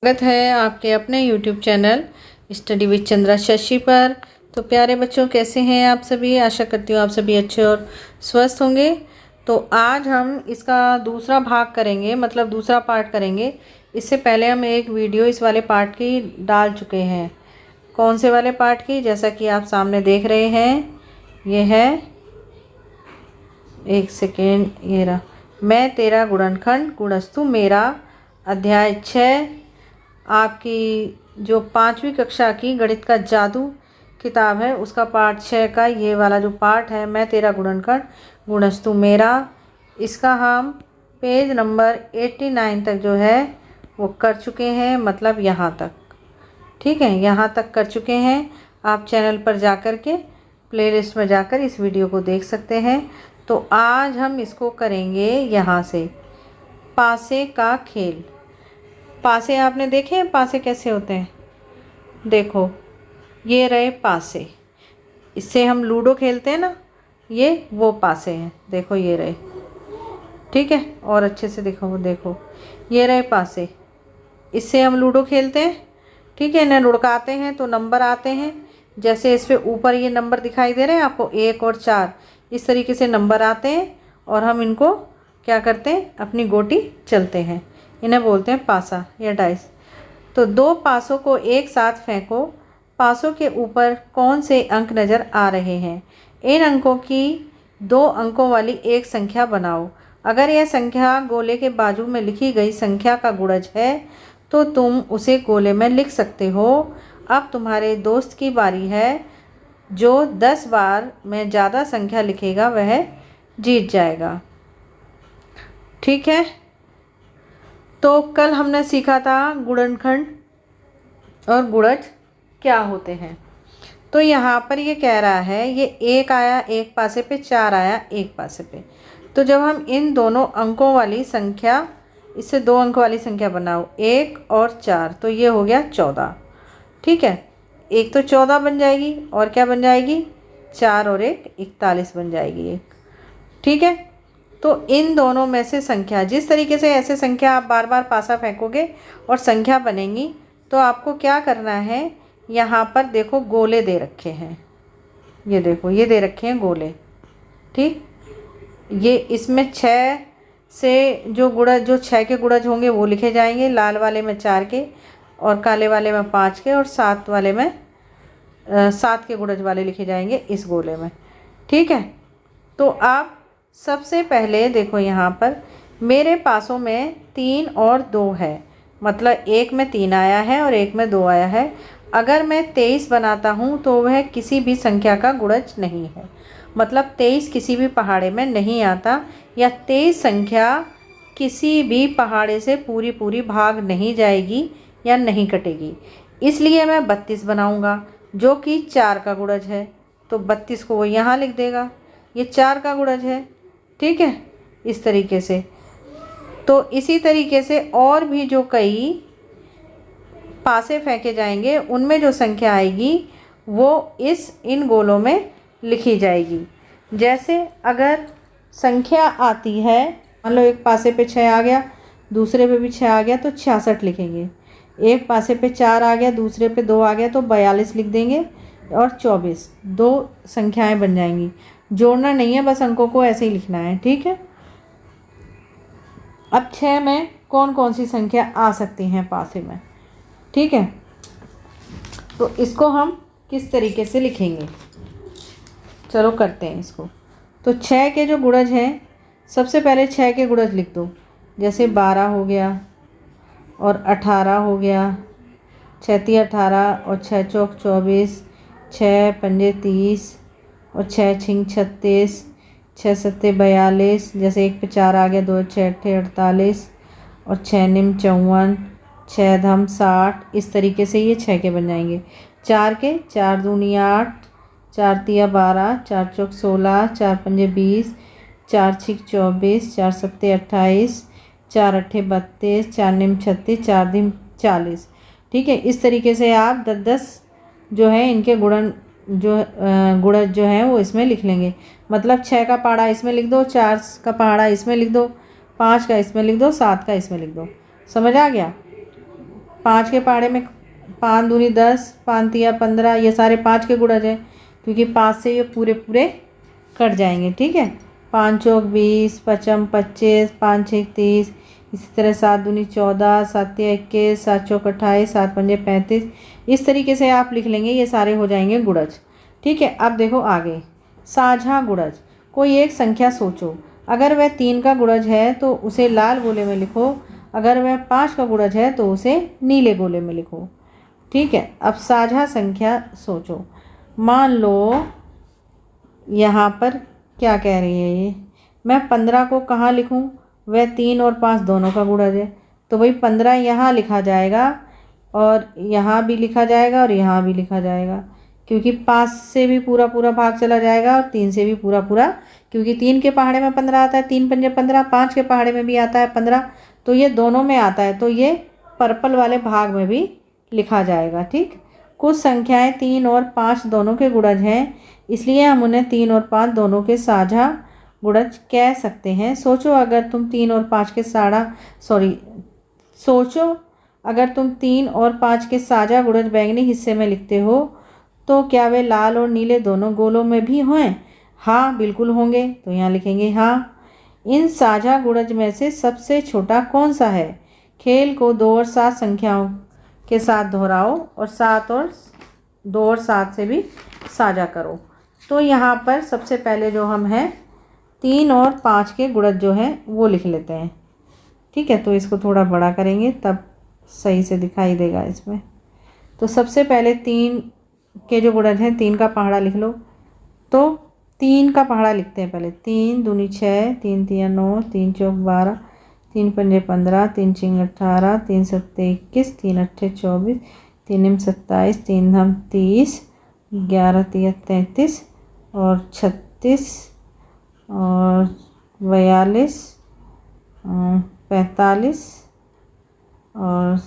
स्वागत है आपके अपने YouTube channel study with Chandra Shashi पर। तो प्यारे बच्चों, कैसे हैं आप सभी? आशा करती हूँ आप सभी अच्छे और स्वस्थ होंगे। तो आज हम इसका दूसरा भाग करेंगे, मतलब दूसरा पार्ट करेंगे। इससे पहले हम एक वीडियो इस वाले पार्ट की डाल चुके हैं। कौन से वाले पार्ट की? जैसा कि आप सामने देख रहे हैं, ये है, एक सेकेंड, ये रहा, मैं तेरा गुणनखंड गुणस्तु मेरा, अध्याय 6, आपकी जो 5वीं कक्षा की गणित का जादू किताब है उसका पार्ट 6 का ये वाला जो पार्ट है, मैं तेरा गुणनखंड गुणस्तु मेरा, इसका हम पेज नंबर 89 तक जो है वो कर चुके हैं, मतलब यहाँ तक। ठीक है, यहाँ तक कर चुके हैं। आप चैनल पर जाकर के प्लेलिस्ट में जाकर इस वीडियो को देख सकते हैं। तो आज हम इसको करेंगे यहाँ से, पासे का खेल। पासे आपने देखे हैं? पासे कैसे होते हैं? देखो, ये रहे पासे, इससे हम लूडो खेलते हैं ना, ये वो पासे हैं। देखो ये रहे, ठीक है, और अच्छे से देखो, देखो ये रहे पासे, इससे हम लूडो खेलते हैं। ठीक है, इन्हें लुढ़काते हैं तो नंबर आते हैं। जैसे इस पे ऊपर ये नंबर दिखाई दे रहे हैं आपको, 1 और 4, इस तरीके से नंबर आते हैं और हम इनको क्या करते हैं, अपनी गोटी चलते हैं। इन्हें बोलते हैं पासा या डाइस। तो 2 पासों को एक साथ फेंको, पासों के ऊपर कौन से अंक नज़र आ रहे हैं? इन अंकों की 2 अंकों वाली एक संख्या बनाओ। अगर यह संख्या गोले के बाजू में लिखी गई संख्या का गुणज है तो तुम उसे गोले में लिख सकते हो। अब तुम्हारे दोस्त की बारी है, जो 10 बार में ज़्यादा संख्या लिखेगा वह जीत जाएगा। ठीक है, तो कल हमने सीखा था गुणनखंड और गुणज क्या होते हैं। तो यहाँ पर ये कह रहा है, ये 1 आया एक पासे पे, 4 आया एक पासे पे। तो जब हम इन दोनों अंकों वाली संख्या, इससे 2 अंक वाली संख्या बनाओ, 1 और 4, तो ये हो गया 14। ठीक है, एक तो 14 बन जाएगी और क्या बन जाएगी, 4 और 1 41 बन जाएगी एक। ठीक है, तो इन दोनों में से संख्या, जिस तरीके से ऐसे संख्या आप बार बार पासा फेंकोगे और संख्या बनेंगी, तो आपको क्या करना है, यहाँ पर देखो गोले दे रखे हैं, ये देखो ये दे रखे हैं गोले। ठीक, ये इसमें 6 से जो गुणज, जो 6 के गुणज होंगे वो लिखे जाएंगे, लाल वाले में 4 के और काले वाले में 5 के और 7 वाले में 7 के गुणज वाले लिखे जाएंगे इस गोले में। ठीक है, तो आप सबसे पहले देखो, यहाँ पर मेरे पासों में 3 और 2 है, मतलब एक में 3 आया है और एक में 2 आया है। अगर मैं 23 बनाता हूँ तो वह किसी भी संख्या का गुणज नहीं है, मतलब 23 किसी भी पहाड़े में नहीं आता, या 23 संख्या किसी भी पहाड़े से पूरी पूरी भाग नहीं जाएगी या नहीं कटेगी। इसलिए मैं 32 बनाऊँगा, जो कि 4 का गुणज है। तो 32 को वो यहाँ लिख देगा, ये 4 का गुणज है। ठीक है, इस तरीके से। तो इसी तरीके से और भी जो कई पासे फेंके जाएंगे, उनमें जो संख्या आएगी वो इन गोलों में लिखी जाएगी। जैसे अगर संख्या आती है, मान लो एक पासे पे 6 आ गया, दूसरे पे भी 6 आ गया तो 66 लिखेंगे। एक पासे पे 4 आ गया, दूसरे पे 2 आ गया तो 42 लिख देंगे और 24, 2 संख्याएं बन जाएंगी। जोड़ना नहीं है, बस अंकों को ऐसे ही लिखना है। ठीक है, अब 6 में कौन कौन सी संख्या आ सकती हैं पासे में? ठीक है, तो इसको हम किस तरीके से लिखेंगे, चलो करते हैं इसको। तो 6 के जो गुणज हैं, सबसे पहले 6 के गुणज लिख दो। जैसे 12 हो गया और 18 हो गया, 6 3 18 और 6 चौक 24, 6 पंजे 30 और 6 छिंग 36, 6 सत्ते 42, जैसे 1 पे 4 आ गया, 2 6 8 48 और 6 निम 54, 6 धम 60। इस तरीके से ये 6 के बन जाएंगे। 4 के, 4 दूनी 8, 4 तिया 12, 4 चौक 16, 4 पंजे 20, 4 छिक 24, 4 सत्ते 28, 4 अट्ठे 32, 4 निम 36, 4 धिम 40। ठीक है, इस तरीके से आप 10 जो है इनके गुणज जो है वो इसमें लिख लेंगे। मतलब 6 का पहाड़ा इसमें लिख दो, 4 का पहाड़ा इसमें लिख दो, 5 का इसमें लिख दो, 7 का इसमें लिख दो। समझ आ गया? 5 के पहाड़े में 5 दूनी 10, 5 तिया 15, ये सारे 5 के गुणज हैं, क्योंकि 5 से ये पूरे पूरे कट जाएंगे। ठीक है, 5 चौक 20, 5 25, 5 6 30, इसी तरह 7 दूनी 14, 7 तिया 21, 7 चौक 28, 7 पंजे 35। इस तरीके से आप लिख लेंगे, ये सारे हो जाएंगे गुणज। ठीक है, अब देखो आगे साझा गुणज। कोई एक संख्या सोचो, अगर वह 3 का गुणज है तो उसे लाल गोले में लिखो, अगर वह 5 का गुणज है तो उसे नीले गोले में लिखो। ठीक है, अब साझा संख्या सोचो। मान लो यहाँ पर क्या कह रही है ये, मैं 15 को कहाँ लिखूँ, वह 3 और 5 दोनों का गुणज है, तो वही 15 यहाँ लिखा जाएगा और यहाँ भी लिखा जाएगा और यहाँ भी लिखा जाएगा, क्योंकि 5 से भी पूरा पूरा भाग चला जाएगा और 3 से भी पूरा पूरा, क्योंकि 3 के पहाड़े में 15 आता है, 3 पंजे 15, 5 के पहाड़े में भी आता है 15, तो ये दोनों में आता है, तो ये पर्पल वाले भाग में भी लिखा जाएगा। ठीक, कुछ संख्याएं 3 और 5 दोनों के गुणज हैं, इसलिए हम उन्हें 3 और 5 दोनों के साझा गुणज कह सकते हैं। सोचो अगर तुम 3 और 5 के साझा गुणज बैंगनी हिस्से में लिखते हो तो क्या वे लाल और नीले दोनों गोलों में भी हों? हाँ, बिल्कुल होंगे, तो यहाँ लिखेंगे हाँ। इन साझा गुणज में से सबसे छोटा कौन सा है? खेल को 2 और 7 संख्याओं के साथ दोहराओ और 7 और 2 और 7 से भी साझा करो। तो यहाँ पर सबसे पहले जो हम हैं 3 और 5 के गुणज जो हैं वो लिख लेते हैं। ठीक है, तो इसको थोड़ा बड़ा करेंगे तब सही से दिखाई देगा इसमें। तो सबसे पहले 3 के जो गुणज हैं, 3 का पहाड़ा लिख लो। तो 3 का पहाड़ा लिखते हैं पहले। 3 दूनी 6, 3 तिया 9, 3 चौक 12, 3 पंजे 15, 3 चिंग 18, 3 सत्ते 21, 3 अट्ठे 24, 3 निम 27, 3 धम 30, 11 तिया 33 और 36 और 42, 45 और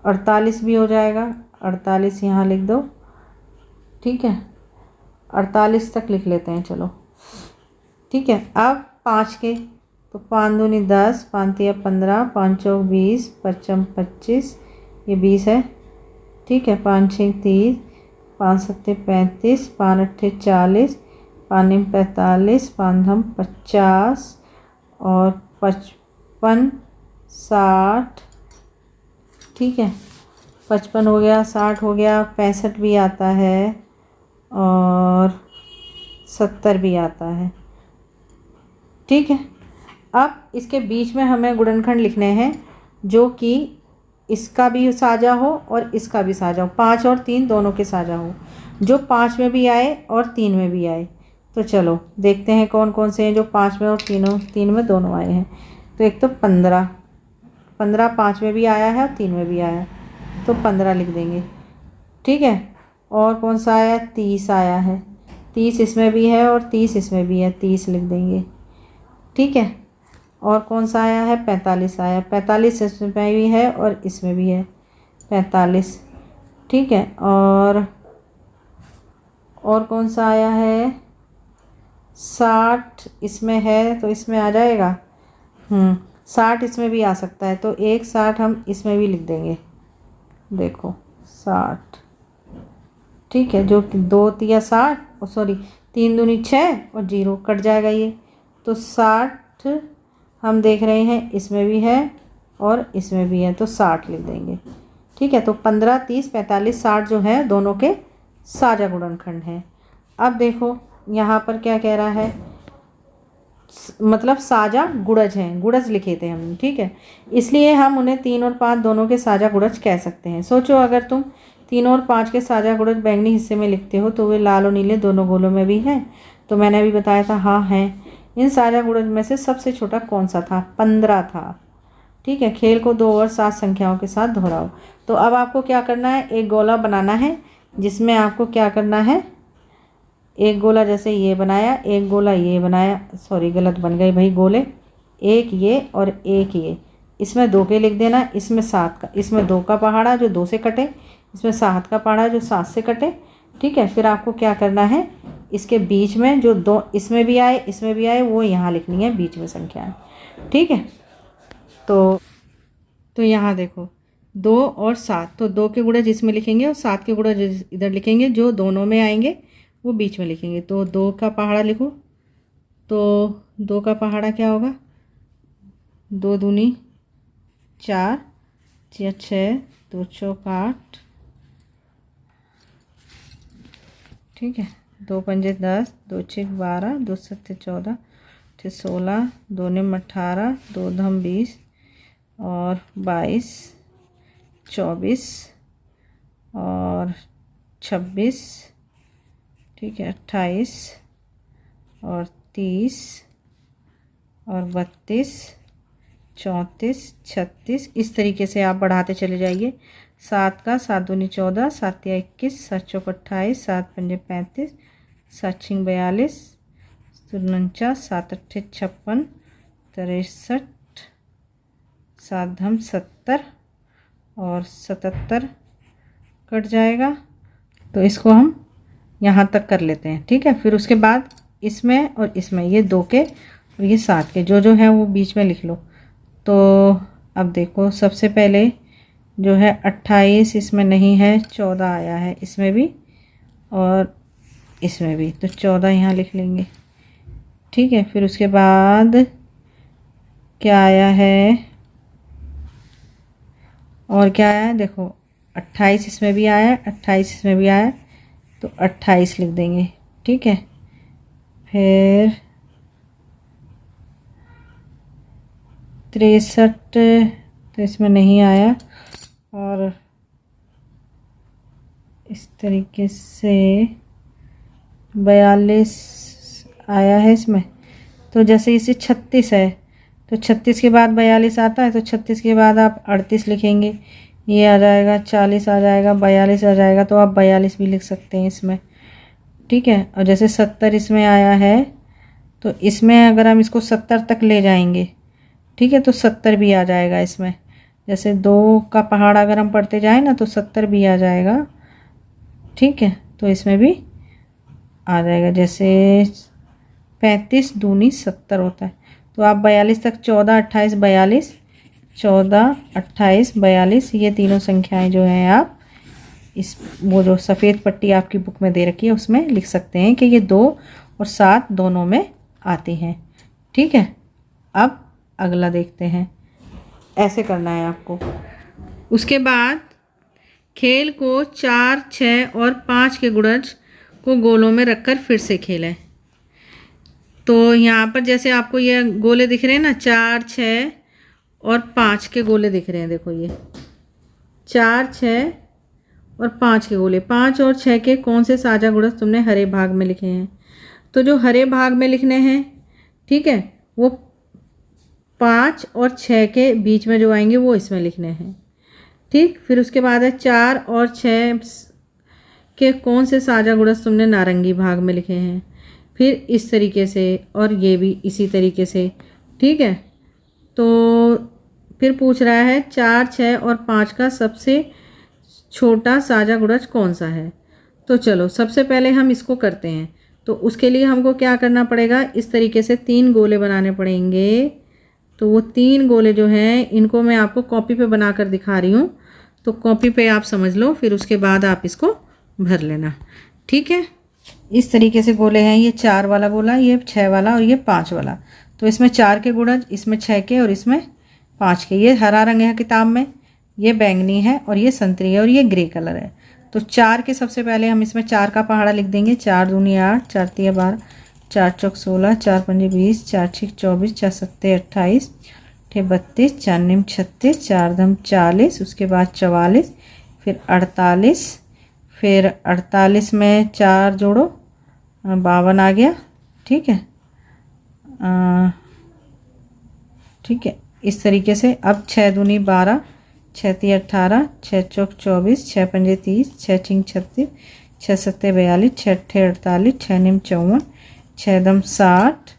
48 भी हो जाएगा। 48 यहाँ लिख दो। ठीक है, 48 तक लिख लेते हैं, चलो। ठीक है, अब 5 के, तो 5 दूनी 10, 5 तिया 15, 5 चौक 20, 5 25, ये 20 है। ठीक है, 5 6 30, 5 सत्ते 35, 5 अट्ठे 40, 5 निम 45, 5 धम 50 और 55 60। ठीक है, 55 हो गया, 60 हो गया, 65 भी आता है और 70 भी आता है। ठीक है, अब इसके बीच में हमें गुणनखंड लिखने हैं जो कि इसका भी साझा हो और इसका भी साझा हो, 5 और 3 दोनों के साझा हो, जो 5 में भी आए और 3 में भी आए। तो चलो देखते हैं कौन कौन से हैं जो 5 में और 3 में दोनों आए हैं। तो एक तो 15 5 में भी आया है और 3 में भी आया, तो 15 लिख देंगे। ठीक है, और कौन सा आया? 30 आया है, 30 इसमें भी है और 30 इसमें भी है, 30 लिख देंगे। ठीक है, और कौन सा आया है? 45 आया, 45 इसमें भी है और इसमें भी है, 45। ठीक है, और कौन सा आया है? 60 इसमें है तो इसमें आ जाएगा। 60 इसमें भी आ सकता है, तो एक 60 हम इसमें भी लिख देंगे। देखो 60। ठीक है, जो 2 तिया 60, सॉरी 3 दूनी 6 और 0 कट जाएगा ये, तो 60 हम देख रहे हैं इसमें भी है और इसमें भी है, तो 60 लिख देंगे। ठीक है, तो 15 30 45 60 जो है दोनों के साझा गुणनखंड हैं। अब देखो यहाँ पर क्या कह रहा है, मतलब साझा गुणज हैं, गुणज लिखे थे हमने। ठीक है, इसलिए हम उन्हें 3 और 5 दोनों के साझा गुणज कह सकते हैं। सोचो अगर तुम 3 और 5 के साझा गुणज बैंगनी हिस्से में लिखते हो तो वे लाल और नीले दोनों गोलों में भी हैं। तो मैंने अभी बताया था हाँ हैं। इन साझा गुणज में से सबसे छोटा कौन सा था? 15 था। ठीक है, खेल को 2 और 7 संख्याओं के साथ दोहराओ। तो अब आपको क्या करना है, एक गोला बनाना है जिसमें आपको क्या करना है, एक गोला जैसे ये बनाया, एक गोला ये बनाया, सॉरी गलत बन गए भाई गोले, एक ये और एक ये, इसमें 2 के लिख देना, इसमें 7 का, इसमें 2 का पहाड़ा जो 2 से कटे, इसमें 7 का पहाड़ा जो 7 से कटे। ठीक है, फिर आपको क्या करना है, इसके बीच में जो 2 इसमें भी आए इसमें भी आए वो यहाँ लिखनी है बीच में संख्याएं। ठीक है, तो तो यहाँ देखो 2 और 7, तो 2 के गुणज इसमें लिखेंगे और 7 के गुणज इधर लिखेंगे, जो दोनों में आएंगे वो बीच में लिखेंगे। तो 2 का पहाड़ा लिखो, तो 2 का पहाड़ा क्या होगा, 2 दूनी 4, 6, 2 चौक 8, ठीक है, 2 पंजे 10, 2 छः 12, 2 सत्ते 14, 6 16, 2 निम 18, 2 धम 20 और 22, 24 और 26, ठीक है, 28 और 30 और 32, 34, 36। इस तरीके से आप बढ़ाते चले जाइए। 7 का 7 दूनी 14, 7 या 21, 7 चौक 28, 7 पंजे 35, 7 छिंग 42, 49, 7 अट्ठे 56, 63, 7 धम 70 और 77 कट जाएगा। तो इसको हम यहाँ तक कर लेते हैं, ठीक है। फिर उसके बाद इसमें और इसमें, ये 2 के और ये 7 के जो है वो बीच में लिख लो। तो अब देखो, सबसे पहले जो है 28 इसमें नहीं है, 14 आया है इसमें भी और इसमें भी, तो 14 यहाँ लिख लेंगे, ठीक है। फिर उसके बाद क्या आया है, और क्या आया है देखो, 28 इसमें भी आया है, 28 इसमें भी आया है, तो 28 लिख देंगे, ठीक है। फिर 63 तो इसमें नहीं आया, और इस तरीके से 42 आया है इसमें। तो जैसे इसे 36 है, तो 36 के बाद 42 आता है, तो 36 के बाद आप 38 लिखेंगे, ये आ जाएगा, 40 आ जाएगा, 42 आ जाएगा, तो आप 42 भी लिख सकते हैं इसमें, ठीक है। और जैसे 70 इसमें आया है, तो इसमें अगर हम इसको 70 तक ले जाएंगे, ठीक है, तो 70 भी आ जाएगा इसमें। जैसे 2 का पहाड़ा अगर हम पढ़ते जाएं ना, तो 70 भी आ जाएगा, ठीक है। तो इसमें भी आ जाएगा, जैसे 35 दूनी 70 होता है, तो आप 42 तक, 14, 28, 42, 14, 28, 42, ये तीनों संख्याएं जो हैं आप इस वो जो सफ़ेद पट्टी आपकी बुक में दे रखी है उसमें लिख सकते हैं कि ये 2 और 7 दोनों में आती हैं, ठीक है। अब अगला देखते हैं, ऐसे करना है आपको। उसके बाद खेल को 4, 6 और 5 के गुणज को गोलों में रखकर फिर से खेलें। तो यहाँ पर जैसे आपको ये गोले दिख रहे हैं ना, 4, 6 और 5 के गोले दिख रहे हैं, देखो ये 4, 6 और 5 के गोले। 5 और 6 के कौन से साझा गुणज तुमने हरे भाग में लिखे हैं? तो जो हरे भाग में लिखने हैं, ठीक है, वो 5 और 6 के बीच में जो आएंगे वो इसमें लिखने हैं, ठीक। फिर उसके बाद है 4 और 6 के कौन से साझा गुणज तुमने नारंगी भाग में लिखे हैं। फिर इस तरीके से, और ये भी इसी तरीके से, ठीक है। तो फिर पूछ रहा है 4, 6 और 5 का सबसे छोटा साझा गुणज कौन सा है। तो चलो सबसे पहले हम इसको करते हैं। तो उसके लिए हमको क्या करना पड़ेगा, इस तरीके से 3 गोले बनाने पड़ेंगे। तो वो 3 गोले जो हैं, इनको मैं आपको कॉपी पे बना कर दिखा रही हूँ, तो कॉपी पे आप समझ लो, फिर उसके बाद आप इसको भर लेना, ठीक है। इस तरीके से गोले हैं, ये 4 वाला गोला, ये 6 वाला और ये 5 वाला। तो इसमें 4 के गुणज, इसमें 6 के और इसमें 5 के। ये हरा रंग है किताब में, ये बैंगनी है और ये संतरी है और ये ग्रे कलर है। तो 4 के सबसे पहले हम इसमें 4 का पहाड़ा लिख देंगे। 4 दूनी 8, 4 तिया 12, 4 चौक 16, 4 पंजे 20, 4 छिक 24, 4 सत्ते 28, 8 32, 4 निम 36, 4 धम 40, उसके बाद 44, फिर 48, फिर 48 में 4 जोड़ो, 52 आ गया, ठीक है। ठीक है, इस तरीके से। अब 6 दूनी 12, 6 तिया 18, 6 चौक 24, 6 पंजे 30, 6 छिंग 36, 6 सत्ते 42, 6 अट्ठे 48, 6 निम 54, 6 दम 60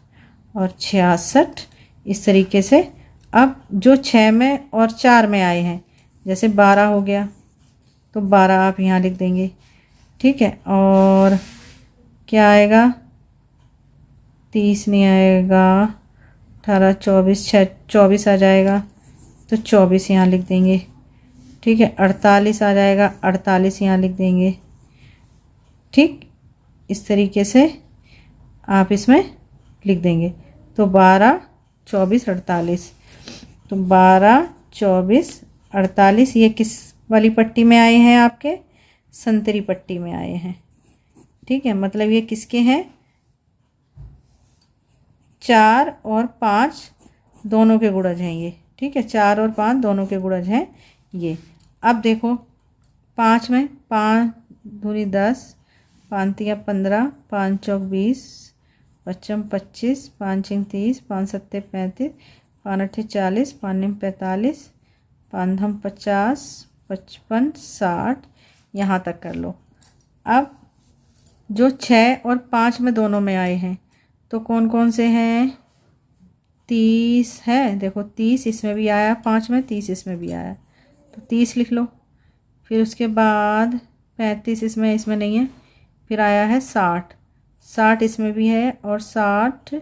और 66, इस तरीके से। अब जो 6 में और 4 में आए हैं, जैसे 12 हो गया, तो 12 आप यहाँ लिख देंगे, ठीक है। और क्या आएगा, 30 नहीं आएगा, 18, 24, 6 24 आ जाएगा, तो 24 यहाँ लिख देंगे। ठीक है, 48 आ जाएगा, 48 यहाँ लिख देंगे। ठीक, इस तरीके से आप इसमें लिख देंगे। तो 12, 24, 48। तो 12, 24, 48 ये किस वाली पट्टी में आए हैं? आपके संतरी पट्टी में आए हैं। ठीक है, मतलब ये किसके हैं? 4 और 5 दोनों के गुणज हैं ये। ठीक है, 4 और 5 दोनों के गुणज हैं ये। अब देखो 5 में 5 दूनी 10, 5 तिया 15, 5 चौक 20, 5 25, 5 छिंग 30, 5 सत्ते 35, 5 अट्ठे 40, 5 निम 45, 5 धम 50, 55, 60, यहाँ तक कर लो। अब जो 6 और 5 में दोनों में आए हैं तो कौन कौन से हैं? 30 है, देखो 30 इसमें भी आया, 5 में 30 इसमें भी आया, तो 30 लिख लो। फिर उसके बाद 35 इसमें नहीं है, फिर आया है 60, 60 इसमें भी है और 60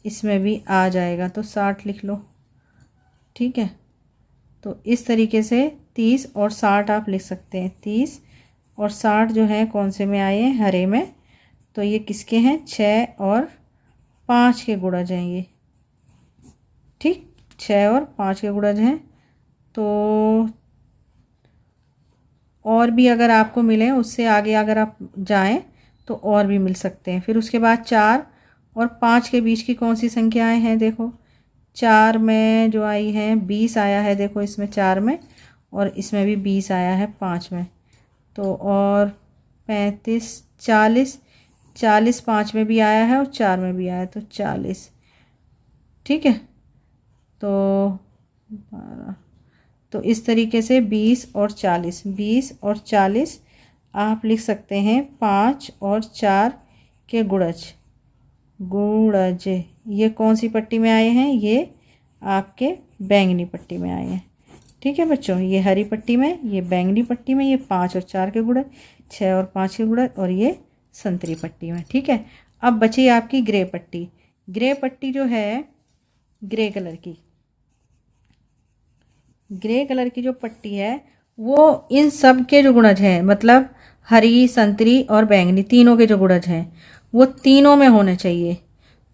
इसमें भी आ जाएगा, तो 60 लिख लो। ठीक है, तो इस तरीके से 30 और 60 आप लिख सकते हैं। 30 और 60 जो है कौन से में आए हैं? हरे में। तो ये किसके हैं? 6 और 5 के गुणज हैं ये। ठीक, 6 और 5 के गुणज हैं। तो और भी अगर आपको मिले, उससे आगे अगर आप जाएं तो और भी मिल सकते हैं। फिर उसके बाद 4 और 5 के बीच की कौन सी संख्याएं हैं? देखो 4 में जो आई है 20 आया है, देखो इसमें 4 में, और इसमें भी 20 आया है 5 में। तो और 35, 40, 40 5 में भी आया है और 4 में भी आया है, तो 40। ठीक है, तो 12, तो इस तरीके से 20 और 40, 20 और 40 आप लिख सकते हैं। 5 और 4 के गुणज, ये कौन सी पट्टी में आए हैं? ये आपके बैंगनी पट्टी में आए हैं। ठीक है बच्चों, ये हरी पट्टी में, ये बैंगनी पट्टी में, ये 5 और 4 के गुणज, 6 और 5 के गुणज, और ये संतरी पट्टी में। ठीक है, अब बची आपकी ग्रे पट्टी। ग्रे पट्टी जो है ग्रे कलर की जो पट्टी है वो इन सब के जो गुणज हैं, मतलब हरी, संतरी और बैंगनी तीनों के जो गुणज हैं वो तीनों में होने चाहिए।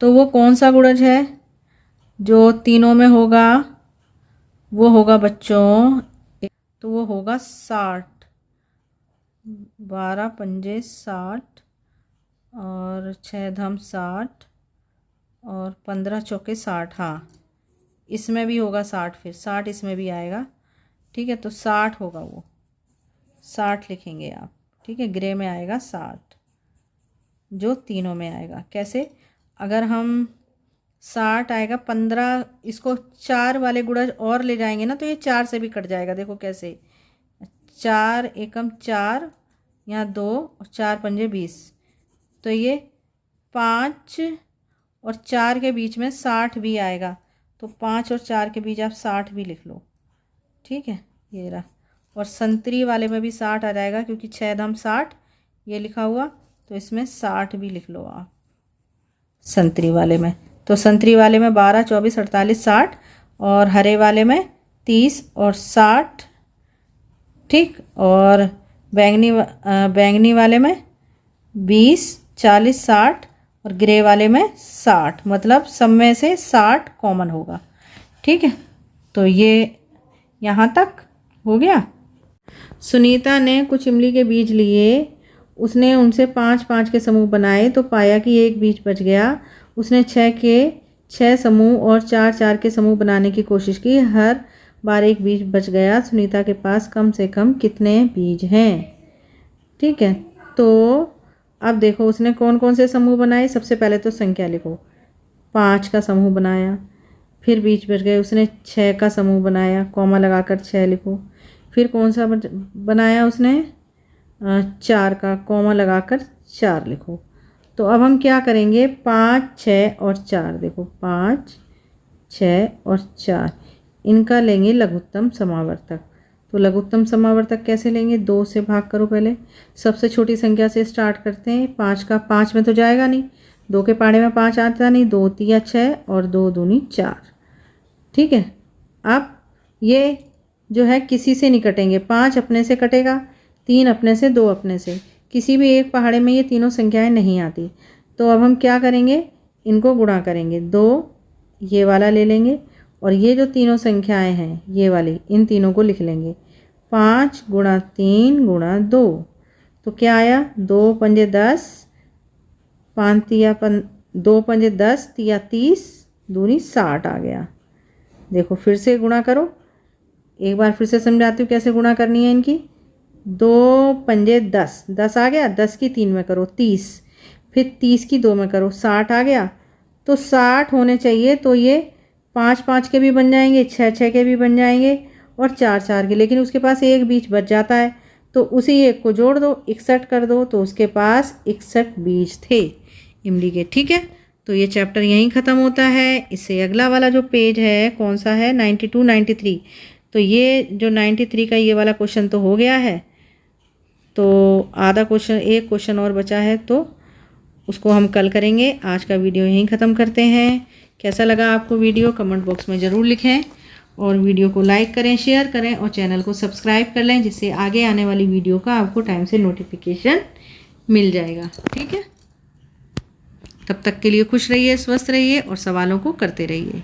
तो वो कौन सा गुणज है जो तीनों में होगा? वो होगा बच्चों, तो वो होगा 60। 12 पंजे 60 और 6 धम 60 और 15 चौके 60। हाँ, इसमें भी होगा 60, फिर 60 इसमें भी आएगा। ठीक है, तो 60 होगा, वो 60 लिखेंगे आप। ठीक है, ग्रे में आएगा 60, जो तीनों में आएगा। कैसे? अगर हम 60 आएगा, 15 इसको 4 वाले गुणज और ले जाएंगे ना, तो ये 4 से भी कट जाएगा। देखो कैसे, 4 एकम 4, यहाँ 2 और 4 पंजे 20, तो ये 5 और 4 के बीच में 60 भी आएगा, तो 5 और 4 के बीच आप 60 भी लिख लो। ठीक है, ये रहा। और संतरी वाले में भी 60 आ जाएगा, क्योंकि 6 धम 60 ये लिखा हुआ, तो इसमें 60 भी लिख लो आप संतरी वाले में। तो संतरी वाले में 12, 24, 48, 60, और हरे वाले में 30 और 60। ठीक, और बैंगनी वाले में 20, 40, 60, और ग्रे वाले में 60, मतलब सब में से 60 कॉमन होगा। ठीक है, तो ये यहाँ तक हो गया। सुनीता ने कुछ इमली के बीज लिए, उसने उनसे 5-5 के समूह बनाए, तो पाया कि एक बीज बच गया। उसने 6 के 6 समूह और 4-4 के समूह बनाने की कोशिश की, हर बार एक बीज बच गया। सुनीता के पास कम से कम कितने बीज हैं? ठीक है, तो अब देखो उसने कौन कौन से समूह बनाए। सबसे पहले तो संख्या लिखो, 5 का समूह बनाया, फिर बीज बच गए, उसने 6 का समूह बनाया, कॉमा लगाकर 6 लिखो। फिर कौन सा बनाया उसने? 4 का, कॉमा लगाकर 4 लिखो। तो अब हम क्या करेंगे? 5, 6 और 4, देखो 5, 6 और 4, इनका लेंगे लघुत्तम समावर्तक। तो लघुत्तम समावर्तक कैसे लेंगे? 2 से भाग करो पहले। सबसे छोटी संख्या से स्टार्ट करते हैं। 5 का 5 में तो जाएगा नहीं, 2 के पाड़े में 5 आता नहीं, 2 तिया 6 और 2 दूनी 4। ठीक है, अब ये जो है किसी से नहीं कटेंगे। 5 अपने से कटेगा, 3 अपने से, 2 अपने से, किसी भी एक पहाड़े में ये तीनों संख्याएं नहीं आती। तो अब हम क्या करेंगे, इनको गुणा करेंगे। 2 ये वाला ले लेंगे और ये जो तीनों संख्याएं हैं ये वाली, इन तीनों को लिख लेंगे। 5 गुणा 3 गुणा 2, तो क्या आया, 2 पंजे 10, 5 तिया 2 पंजे 10, तिया 30, दूनी 60 आ गया। देखो फिर से गुणा करो, एक बार फिर से समझाती हूँ कैसे गुणा करनी है इनकी। 2 पंजे 10, 10 आ गया, 10 की 3 में करो 30, फिर 30 की 2 में करो 60 आ गया। तो 60 होने चाहिए, तो ये 5 5 के भी बन जाएंगे, 6 6 के भी बन जाएंगे और 4 4 के, लेकिन उसके पास एक बीज बच जाता है, तो उसी एक को जोड़ दो, 61 कर दो, तो उसके पास 61 बीज थे इमली के। ठीक है, तो ये चैप्टर यहीं ख़त्म होता है। इससे अगला वाला जो पेज है कौन सा है, 92 93। तो ये जो 93 का ये वाला क्वेश्चन तो हो गया है, तो आधा क्वेश्चन, एक क्वेश्चन और बचा है, तो उसको हम कल करेंगे। आज का वीडियो यहीं ख़त्म करते हैं। कैसा लगा आपको वीडियो कमेंट बॉक्स में ज़रूर लिखें, और वीडियो को लाइक करें, शेयर करें और चैनल को सब्सक्राइब कर लें, जिससे आगे आने वाली वीडियो का आपको टाइम से नोटिफिकेशन मिल जाएगा। ठीक है, तब तक के लिए खुश रहिए, स्वस्थ रहिए और सवालों को करते रहिए।